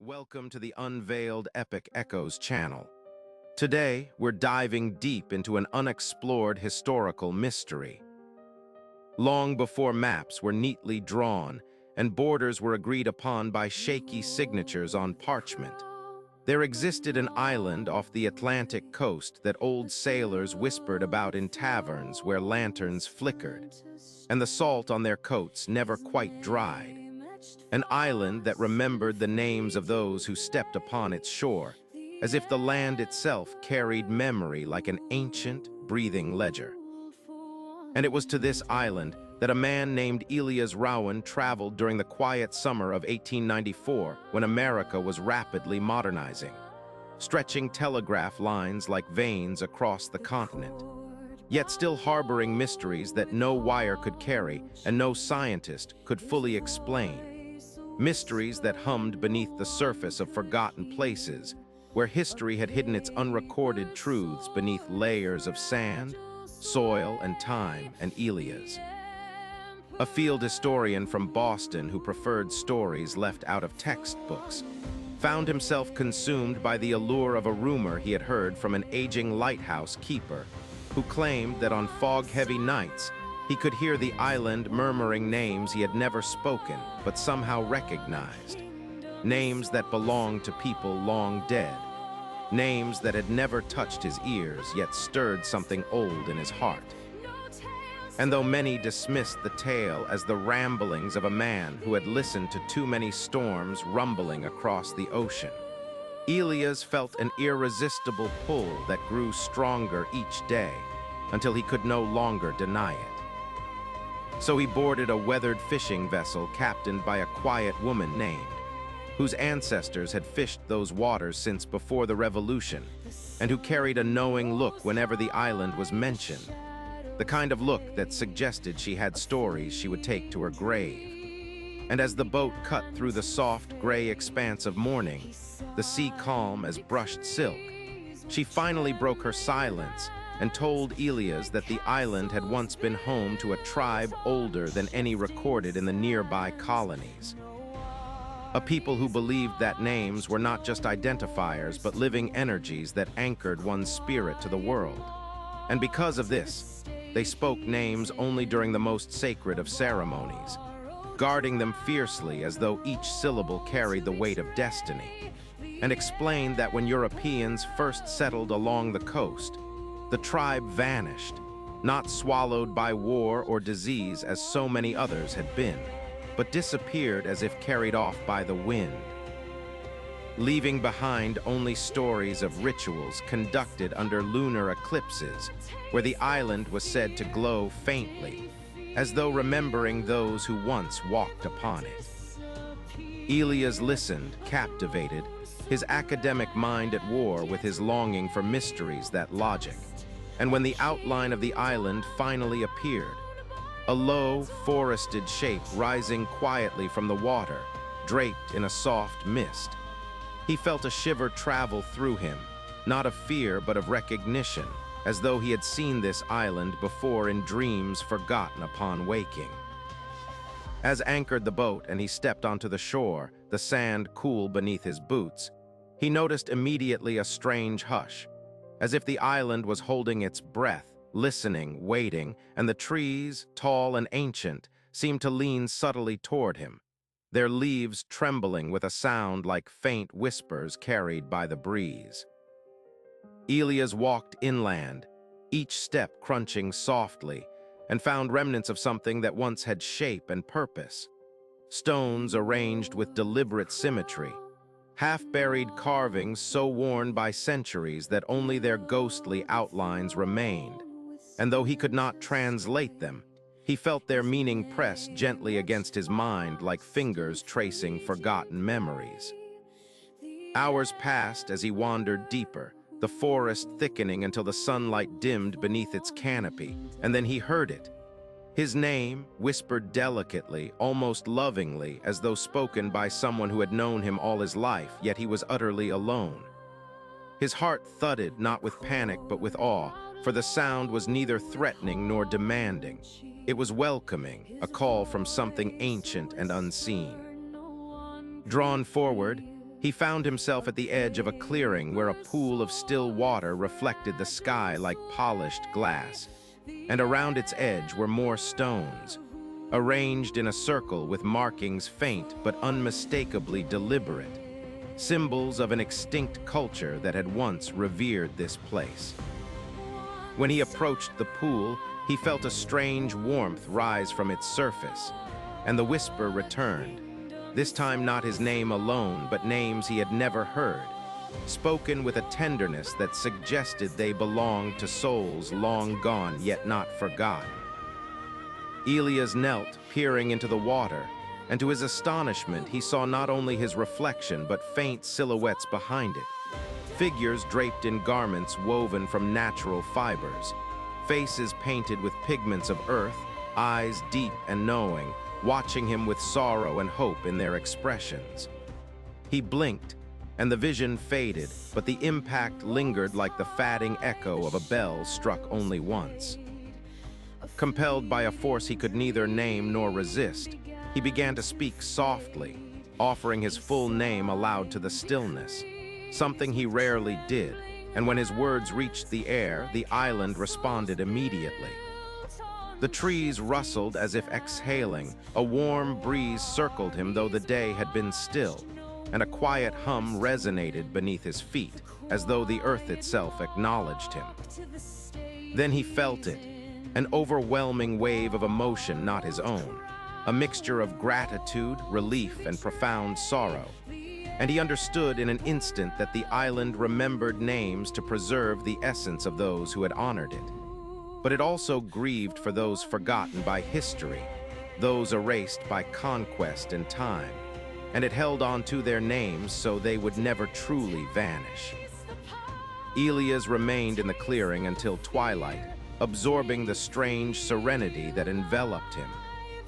Welcome to the Unveiled Epic Echoes channel. Today, we're diving deep into an unexplored historical mystery. Long before maps were neatly drawn and borders were agreed upon by shaky signatures on parchment, there existed an island off the Atlantic coast that old sailors whispered about in taverns where lanterns flickered, and the salt on their coats never quite dried. An island that remembered the names of those who stepped upon its shore, as if the land itself carried memory like an ancient, breathing ledger. And it was to this island that a man named Elias Rowan traveled during the quiet summer of 1894 when America was rapidly modernizing, stretching telegraph lines like veins across the continent, yet still harboring mysteries that no wire could carry and no scientist could fully explain. Mysteries that hummed beneath the surface of forgotten places, where history had hidden its unrecorded truths beneath layers of sand, soil, and time and Elias. A field historian from Boston who preferred stories left out of textbooks found himself consumed by the allure of a rumor he had heard from an aging lighthouse keeper who claimed that on fog-heavy nights he could hear the island murmuring names he had never spoken but somehow recognized, names that belonged to people long dead, names that had never touched his ears yet stirred something old in his heart. And though many dismissed the tale as the ramblings of a man who had listened to too many storms rumbling across the ocean, Elias felt an irresistible pull that grew stronger each day until he could no longer deny it. So he boarded a weathered fishing vessel captained by a quiet woman named, whose ancestors had fished those waters since before the Revolution, and who carried a knowing look whenever the island was mentioned, the kind of look that suggested she had stories she would take to her grave. And as the boat cut through the soft, gray expanse of morning, the sea calm as brushed silk, she finally broke her silence and told Elias that the island had once been home to a tribe older than any recorded in the nearby colonies. A people who believed that names were not just identifiers but living energies that anchored one's spirit to the world. And because of this, they spoke names only during the most sacred of ceremonies, guarding them fiercely as though each syllable carried the weight of destiny, and explained that when Europeans first settled along the coast, the tribe vanished, not swallowed by war or disease as so many others had been, but disappeared as if carried off by the wind, leaving behind only stories of rituals conducted under lunar eclipses, where the island was said to glow faintly, as though remembering those who once walked upon it. Elias listened, captivated, his academic mind at war with his longing for mysteries that logic. And when the outline of the island finally appeared, a low, forested shape rising quietly from the water, draped in a soft mist, he felt a shiver travel through him, not of fear but of recognition, as though he had seen this island before in dreams forgotten upon waking. As anchored the boat and he stepped onto the shore, the sand cool beneath his boots, he noticed immediately a strange hush, as if the island was holding its breath, listening, waiting, and the trees, tall and ancient, seemed to lean subtly toward him, their leaves trembling with a sound like faint whispers carried by the breeze. Elias walked inland, each step crunching softly, and found remnants of something that once had shape and purpose. Stones arranged with deliberate symmetry, half-buried carvings so worn by centuries that only their ghostly outlines remained, and though he could not translate them, he felt their meaning press gently against his mind like fingers tracing forgotten memories. Hours passed as he wandered deeper, the forest thickening until the sunlight dimmed beneath its canopy, and then he heard it. His name, whispered delicately, almost lovingly, as though spoken by someone who had known him all his life, yet he was utterly alone. His heart thudded not with panic but with awe, for the sound was neither threatening nor demanding. It was welcoming, a call from something ancient and unseen. Drawn forward, He found himself at the edge of a clearing where a pool of still water reflected the sky like polished glass, and around its edge were more stones, arranged in a circle with markings faint but unmistakably deliberate, symbols of an extinct culture that had once revered this place. When he approached the pool, he felt a strange warmth rise from its surface, and the whisper returned, this time not his name alone, but names he had never heard, spoken with a tenderness that suggested they belonged to souls long gone yet not forgotten. Elias knelt, peering into the water, and to his astonishment he saw not only his reflection but faint silhouettes behind it, figures draped in garments woven from natural fibers, faces painted with pigments of earth, eyes deep and knowing, watching him with sorrow and hope in their expressions. He blinked, and the vision faded, but the impact lingered like the fading echo of a bell struck only once. Compelled by a force he could neither name nor resist, he began to speak softly, offering his full name aloud to the stillness, something he rarely did, and when his words reached the air, the island responded immediately. The trees rustled as if exhaling, a warm breeze circled him though the day had been still, and a quiet hum resonated beneath his feet, as though the earth itself acknowledged him. Then he felt it, an overwhelming wave of emotion not his own, a mixture of gratitude, relief, and profound sorrow. And he understood in an instant that the island remembered names to preserve the essence of those who had honored it. But it also grieved for those forgotten by history, those erased by conquest and time, and it held on to their names so they would never truly vanish. Elias remained in the clearing until twilight, absorbing the strange serenity that enveloped him.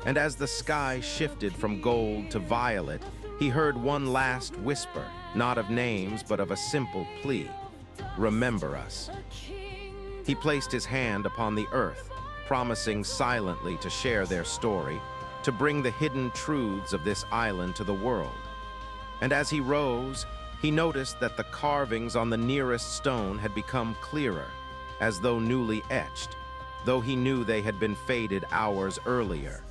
And as the sky shifted from gold to violet, he heard one last whisper, not of names but of a simple plea, "Remember us." He placed his hand upon the earth, promising silently to share their story, to bring the hidden truths of this island to the world. And as he rose, he noticed that the carvings on the nearest stone had become clearer, as though newly etched, though he knew they had been faded hours earlier.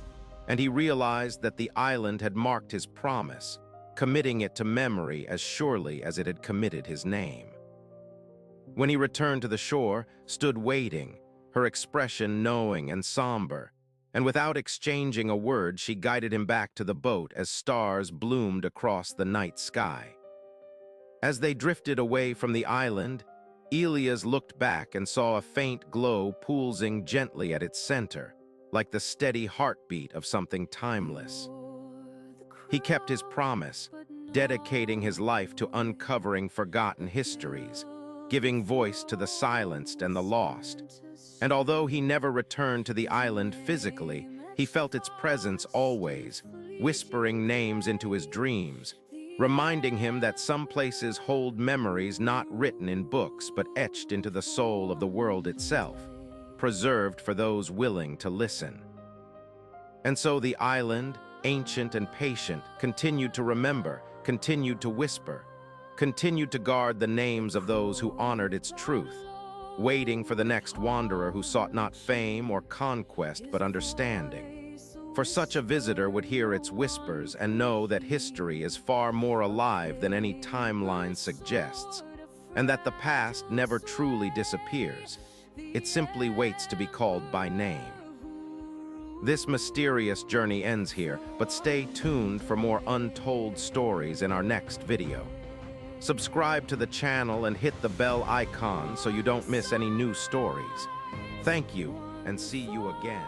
And he realized that the island had marked his promise, committing it to memory as surely as it had committed his name. When he returned to the shore, stood waiting, her expression knowing and somber, and without exchanging a word, she guided him back to the boat as stars bloomed across the night sky. As they drifted away from the island, Elias looked back and saw a faint glow pulsing gently at its center, like the steady heartbeat of something timeless. He kept his promise, dedicating his life to uncovering forgotten histories, giving voice to the silenced and the lost. And although he never returned to the island physically, he felt its presence always, whispering names into his dreams, reminding him that some places hold memories not written in books but etched into the soul of the world itself, preserved for those willing to listen. And so the island, ancient and patient, continued to remember, continued to whisper, continued to guard the names of those who honored its truth, waiting for the next wanderer who sought not fame or conquest but understanding. For such a visitor would hear its whispers and know that history is far more alive than any timeline suggests, and that the past never truly disappears. It simply waits to be called by name. This mysterious journey ends here, but stay tuned for more untold stories in our next video. Subscribe to the channel and hit the bell icon so you don't miss any new stories. Thank you, and see you again.